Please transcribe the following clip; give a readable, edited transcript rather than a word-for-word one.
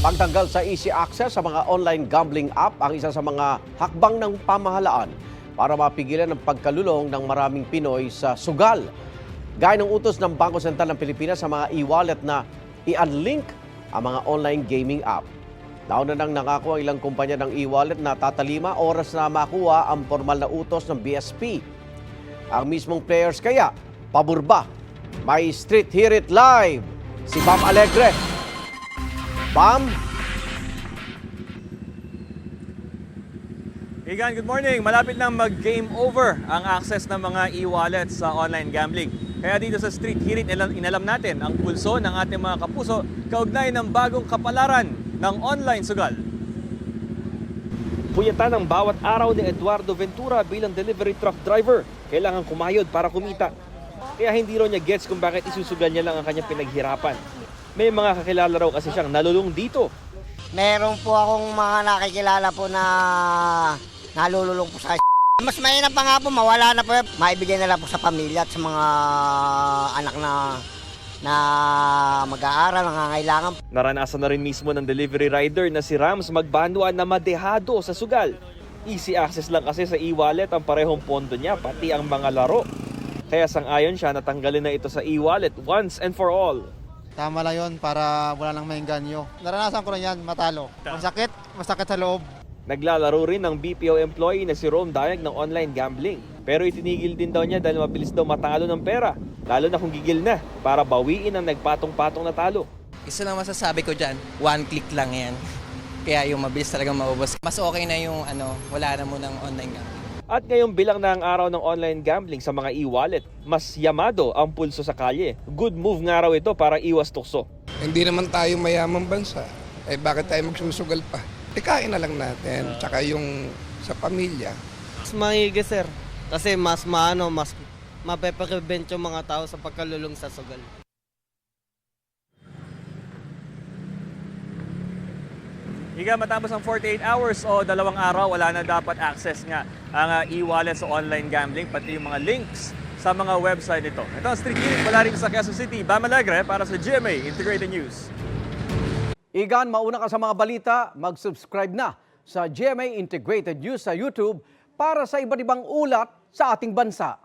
Pagtanggal sa easy access sa mga online gambling app ang isa sa mga hakbang ng pamahalaan para mapigilan ang pagkalulong ng maraming Pinoy sa sugal. Gaya ng utos ng Bangko Sentral ng Pilipinas sa mga e-wallet na i-unlink ang mga online gaming app. Nauna nang nangako ang ilang kumpanya ng e-wallet na tatalima oras na makuha ang formal na utos ng BSP. Ang mismong players kaya, pabor ba? May Street Hear It Live, si Bam Alegre. Bam? Igan, good morning. Malapit na mag-game over ang access ng mga e-wallets sa online gambling. Kaya dito sa Street Hear It, inalam natin ang pulso ng ating mga kapuso kaugnay ng bagong kapalaran ng online sugal. Puyatan ang bawat araw ni Eduardo Ventura bilang delivery truck driver. Kailangan kumayod para kumita. Kaya hindi raw niya gets kung bakit isusugal niya lang ang kanyang pinaghirapan. May mga kakilala raw kasi siyang nalulung dito. Meron po akong mga nakikilala po na nalululong po sa mas mainam pa nga po, mawala na po, maibigay na lang po sa pamilya at sa mga anak na mag-aaral, nangangailangan. Naranasan na rin mismo ng delivery rider na si Rams magbanduan na madehado sa sugal. Easy access lang kasi sa e-wallet ang parehong pondo niya, pati ang mga laro. Kaya sang-ayon siya na tanggalin na ito sa e-wallet once and for all. Tama lang yun para wala nang maingganyo. Naranasan ko na yan, matalo. Masakit sa loob. Naglalaro rin ng BPO employee na si Rome Dayag ng online gambling. Pero itinigil din daw niya dahil mabilis daw matalo ng pera. Lalo na kung gigil na para bawiin ang nagpatong-patong na talo. Isa lang masasabi ko dyan, one click lang yan. Kaya yung mabilis talagang maubos. Mas okay na yung wala na mo ng online gambling. At ngayong bilang na ang araw ng online gambling sa mga e-wallet, mas yamado ang pulso sa kalye. Good move nga raw ito para iwas tukso. Hindi naman tayo mayamang bansa. Bakit tayo magsusugal pa? Tikain na lang natin. Tsaka yung sa pamilya. Mas maigi, sir. Kasi mas mape-prevent yung mga tao sa pagkalulong sa sugal. Iga, matapos ang 48 hours o 2 araw, wala na dapat access nga ang e-wallet sa online gambling, pati yung mga links sa mga website nito. Ito ang Street Hear It mula rin sa Quezon City. Bam Alegre para sa GMA Integrated News. Igan, mauna ka sa mga balita, mag-subscribe na sa GMA Integrated News sa YouTube para sa iba't ibang ulat sa ating bansa.